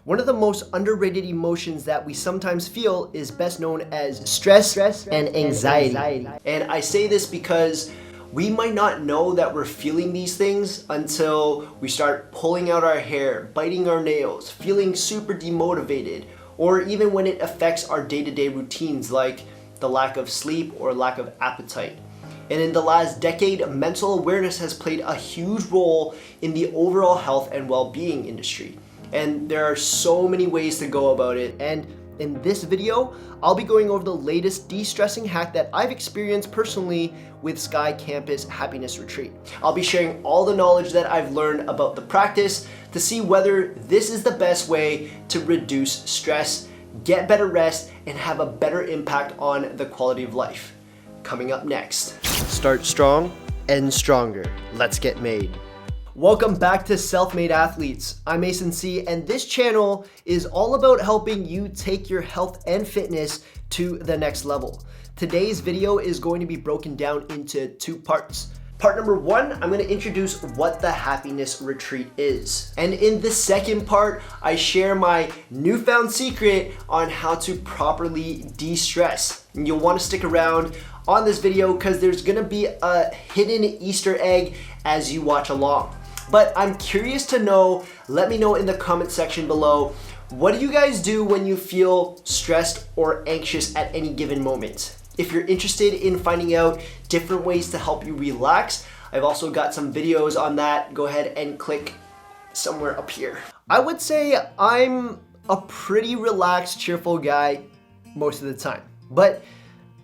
One of the most underrated emotions that we sometimes feel is best known as stress and anxiety. And I say this because we might not know that we're feeling these things until we start pulling out our hair, biting our nails, feeling super demotivated, or even when it affects our day-to-day routines like the lack of sleep or lack of appetite. And in the last decade, mental awareness has played a huge role in the overall health and well-being industry. And there are so many ways to go about it. And in this video, I'll be going over the latest de-stressing hack that I've experienced personally with Sky Campus Happiness Retreat. I'll be sharing all the knowledge that I've learned about the practice to see whether this is the best way to reduce stress, get better rest, and have a better impact on the quality of life. Coming up next. Start strong, end stronger. Let's get made. Welcome back to Self-Made Athletes. I'm Mason C, and this channel is all about helping you take your health and fitness to the next level. Today's video is going to be broken down into two parts. Part number one, I'm going to introduce what the Happiness Retreat is. And in the second part, I share my newfound secret on how to properly de-stress. And you'll want to stick around on this video because there's going to be a hidden Easter egg as you watch along. But I'm curious to know, let me know in the comment section below, what do you guys do when you feel stressed or anxious at any given moment? If you're interested in finding out different ways to help you relax, I've also got some videos on that. Go ahead and click somewhere up here. I would say I'm a pretty relaxed, cheerful guy most of the time, but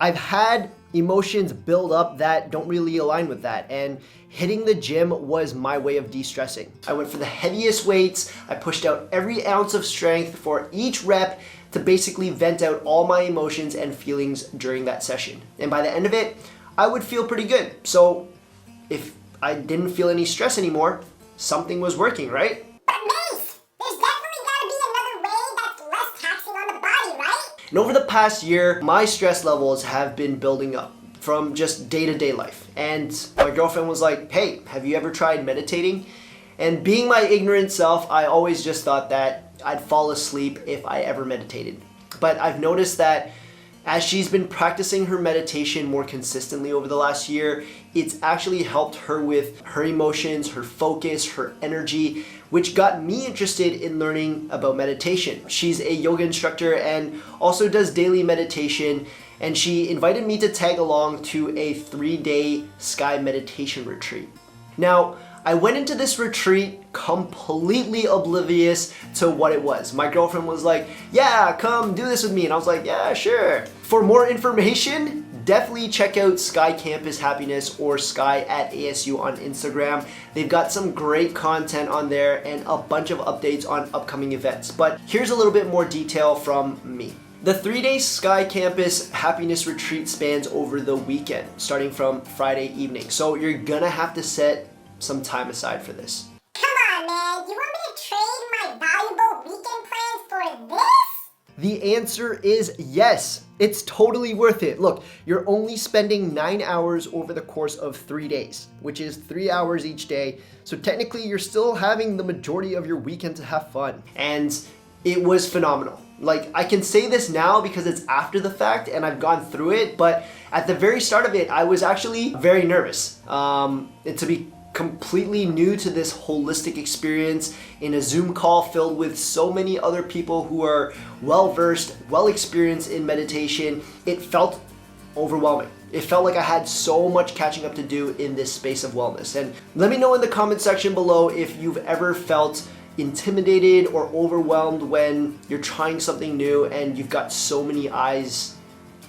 I've had emotions build up that don't really align with that, and hitting the gym was my way of de-stressing. I went for the heaviest weights, I pushed out every ounce of strength for each rep to basically vent out all my emotions and feelings during that session. And by the end of it, I would feel pretty good. So if I didn't feel any stress anymore, something was working, right? And over the past year, my stress levels have been building up from just day-to-day life. And my girlfriend was like, hey, have you ever tried meditating? And being my ignorant self, I always just thought that I'd fall asleep if I ever meditated. But I've noticed that as she's been practicing her meditation more consistently over the last year, it's actually helped her with her emotions, her focus, her energy, which got me interested in learning about meditation. She's a yoga instructor and also does daily meditation, and she invited me to tag along to a 3-day Sky meditation retreat. Now, I went into this retreat completely oblivious to what it was. My girlfriend was like, yeah, come do this with me. And I was like, yeah, sure. For more information, definitely check out Sky Campus Happiness or Sky at ASU on Instagram. They've got some great content on there and a bunch of updates on upcoming events. But here's a little bit more detail from me. The 3-day Sky Campus Happiness Retreat spans over the weekend, starting from Friday evening. So you're gonna have to set some time aside for this. Come on, man. You want me to trade my valuable weekend plans for this? The answer is yes. It's totally worth it. Look, you're only spending 9 hours over the course of 3 days, which is 3 hours each day. So technically you're still having the majority of your weekend to have fun. And it was phenomenal. Like, I can say this now because it's after the fact and I've gone through it, but at the very start of it, I was actually very nervous. And to be completely new to this holistic experience in a Zoom call filled with so many other people who are well-versed, well-experienced in meditation, it felt overwhelming. It felt like I had so much catching up to do in this space of wellness. And let me know in the comment section below if you've ever felt intimidated or overwhelmed when you're trying something new and you've got so many eyes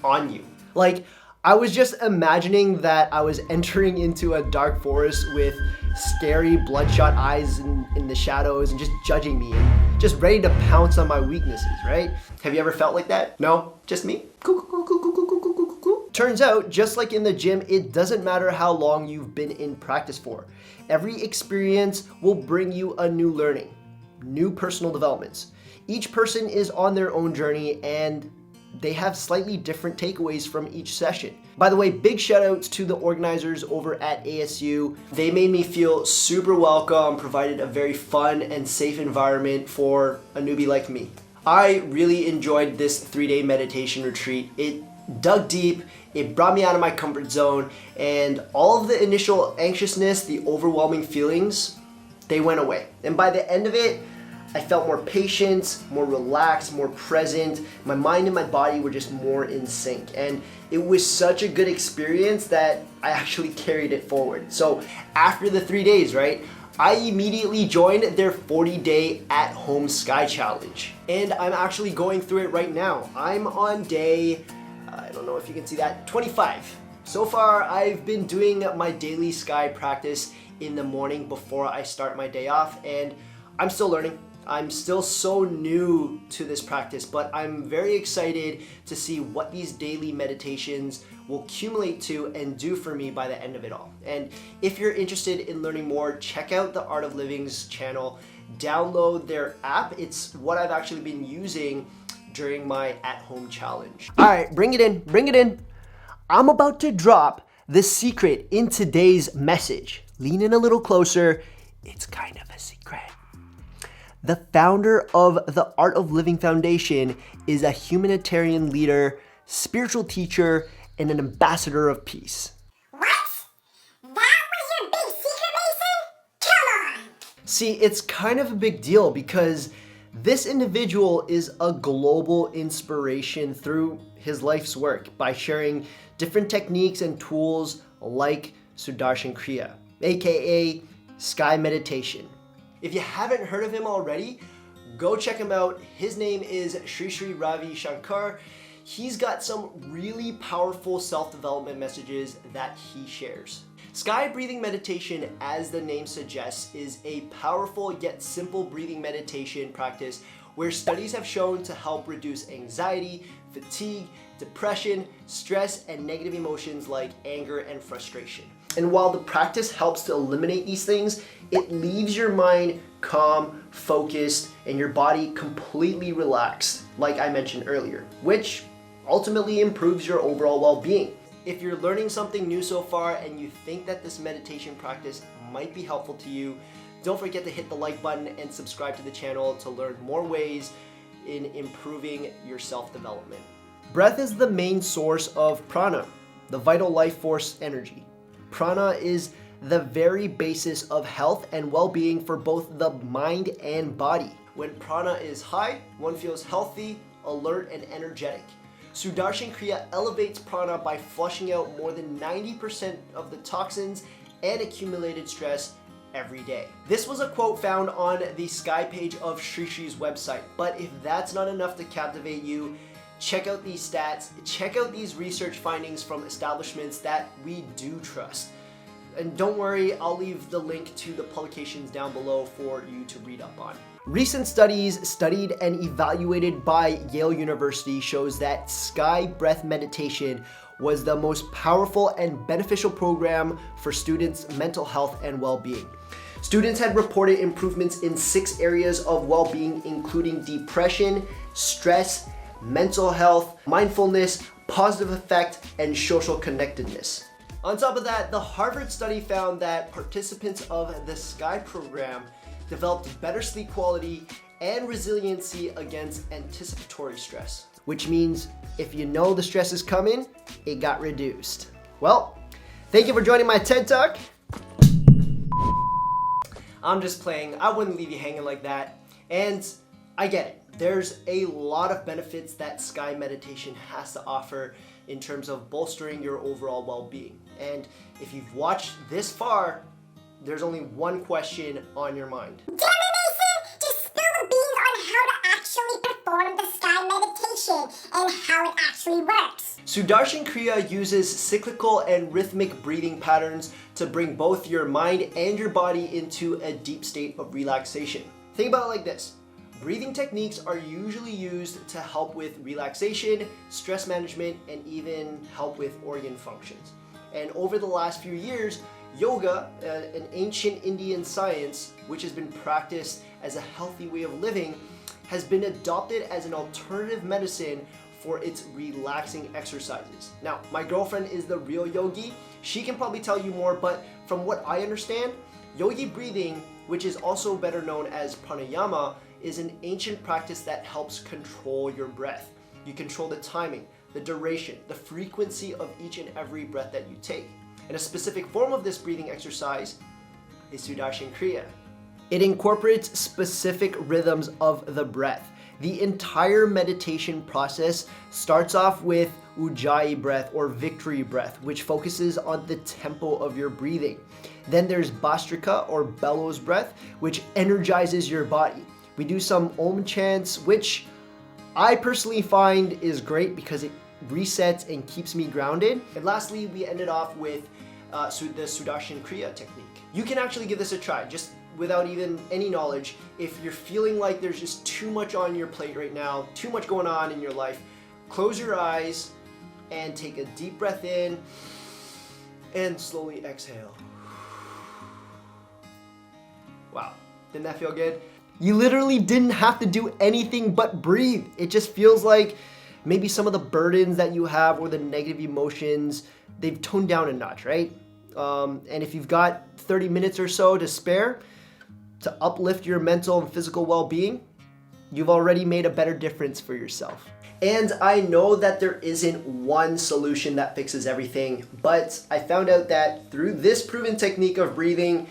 on you. Like, I was just imagining that I was entering into a dark forest with scary bloodshot eyes in the shadows and just judging me and just ready to pounce on my weaknesses, right? Have you ever felt like that? No? Just me? Cool. Turns out, just like in the gym, it doesn't matter how long you've been in practice for. Every experience will bring you a new learning, new personal developments. Each person is on their own journey, and they have slightly different takeaways from each session. By the way, big shout outs to the organizers over at ASU. They made me feel super welcome, provided a very fun and safe environment for a newbie like me. I really enjoyed this 3-day meditation retreat. It dug deep, it brought me out of my comfort zone, and all of the initial anxiousness, the overwhelming feelings, they went away. And by the end of it, I felt more patient, more relaxed, more present. My mind and my body were just more in sync. And it was such a good experience that I actually carried it forward. So after the 3 days, right, I immediately joined their 40-day at-home Sky Challenge. And I'm actually going through it right now. I'm on day, I don't know if you can see that, 25. So far, I've been doing my daily Sky practice in the morning before I start my day off, and I'm still learning. I'm still so new to this practice, but I'm very excited to see what these daily meditations will accumulate to and do for me by the end of it all. And if you're interested in learning more, check out the Art of Living's channel. Download their app. It's what I've actually been using during my at-home challenge. All right, bring it in, bring it in. I'm about to drop the secret in today's message. Lean in a little closer. It's kind of a secret. The founder of the Art of Living Foundation is a humanitarian leader, spiritual teacher, and an ambassador of peace. What? That was your big secret, Mason? Come on! See, it's kind of a big deal because this individual is a global inspiration through his life's work by sharing different techniques and tools like Sudarshan Kriya, aka Sky Meditation. If you haven't heard of him already, go check him out. His name is Sri Ravi Shankar. He's got some really powerful self-development messages that he shares. Sky breathing meditation, as the name suggests, is a powerful yet simple breathing meditation practice where studies have shown to help reduce anxiety, fatigue, depression, stress, and negative emotions like anger and frustration. And while the practice helps to eliminate these things, it leaves your mind calm, focused, and your body completely relaxed, like I mentioned earlier, which ultimately improves your overall well-being. If you're learning something new so far and you think that this meditation practice might be helpful to you, don't forget to hit the like button and subscribe to the channel to learn more ways in improving your self-development. Breath is the main source of prana, the vital life force energy. Prana is the very basis of health and well-being for both the mind and body. When prana is high, one feels healthy, alert, and energetic. Sudarshan Kriya elevates prana by flushing out more than 90% of the toxins and accumulated stress every day. This was a quote found on the Sky page of Sri's website, but if that's not enough to captivate you, check out these stats, check out these research findings from establishments that we do trust. And don't worry, I'll leave the link to the publications down below for you to read up on. Recent studies studied and evaluated by Yale University shows that Sky Breath Meditation was the most powerful and beneficial program for students' mental health and well-being. Students had reported improvements in 6 areas of well-being, including depression, stress, mental health, mindfulness, positive effect, and social connectedness. On top of that, the Harvard study found that participants of the Sky program developed better sleep quality and resiliency against anticipatory stress, which means if you know the stress is coming, it got reduced. Well, thank you for joining my TED Talk. I'm just playing. I wouldn't leave you hanging like that. And I get it. There's a lot of benefits that Sky Meditation has to offer in terms of bolstering your overall well-being. And if you've watched this far, there's only one question on your mind. Damn it, Mason! Just spill the beans on how to actually perform the Sky meditation and how it actually works. Sudarshan Kriya uses cyclical and rhythmic breathing patterns to bring both your mind and your body into a deep state of relaxation. Think about it like this. Breathing techniques are usually used to help with relaxation, stress management, and even help with organ functions. And over the last few years, yoga, an ancient Indian science, which has been practiced as a healthy way of living, has been adopted as an alternative medicine for its relaxing exercises. Now, my girlfriend is the real yogi. She can probably tell you more, but from what I understand, yogi breathing, which is also better known as pranayama, is an ancient practice that helps control your breath. You control the timing, the duration, the frequency of each and every breath that you take. And a specific form of this breathing exercise is Sudarshan Kriya. It incorporates specific rhythms of the breath. The entire meditation process starts off with Ujjayi breath or victory breath, which focuses on the tempo of your breathing. Then there's Bhastrika or bellows breath, which energizes your body. We do some Om chants, which I personally find is great because it resets and keeps me grounded. And lastly, we ended off with the Sudarshan Kriya technique. You can actually give this a try, just without even any knowledge. If you're feeling like there's just too much on your plate right now, too much going on in your life, close your eyes and take a deep breath in and slowly exhale. Wow, didn't that feel good? You literally didn't have to do anything but breathe. It just feels like maybe some of the burdens that you have or the negative emotions, they've toned down a notch, right? And if you've got 30 minutes or so to spare to uplift your mental and physical well-being, you've already made a better difference for yourself. And I know that there isn't one solution that fixes everything, but I found out that through this proven technique of breathing,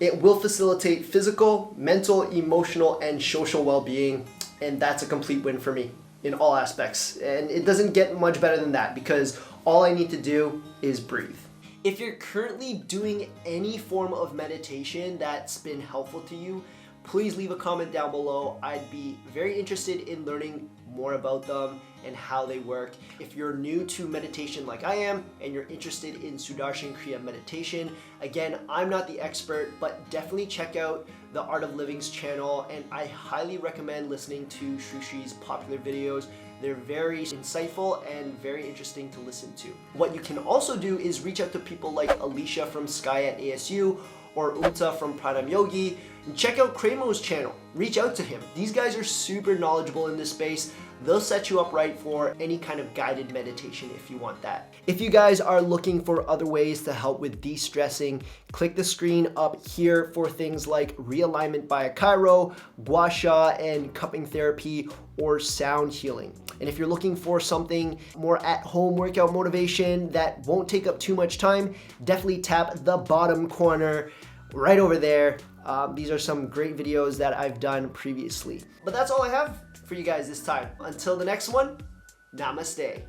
it will facilitate physical, mental, emotional, and social well-being, and that's a complete win for me in all aspects. And it doesn't get much better than that because all I need to do is breathe. If you're currently doing any form of meditation that's been helpful to you, please leave a comment down below. I'd be very interested in learning more about them and how they work. If you're new to meditation like I am and you're interested in Sudarshan Kriya meditation, again, I'm not the expert, but definitely check out the Art of Living's channel, and I highly recommend listening to Shri's popular videos. They're very insightful and very interesting to listen to. What you can also do is reach out to people like Alicia from Sky at ASU or Unta from Pranam Yogi, and check out Kramo's channel. Reach out to him. These guys are super knowledgeable in this space. They'll set you up right for any kind of guided meditation if you want that. If you guys are looking for other ways to help with de-stressing, click the screen up here for things like realignment by a chiro, gua sha, and cupping therapy, or sound healing. And if you're looking for something more at-home workout motivation that won't take up too much time, definitely tap the bottom corner right over there. These are some great videos that I've done previously. But that's all I have for you guys this time. Until the next one, namaste.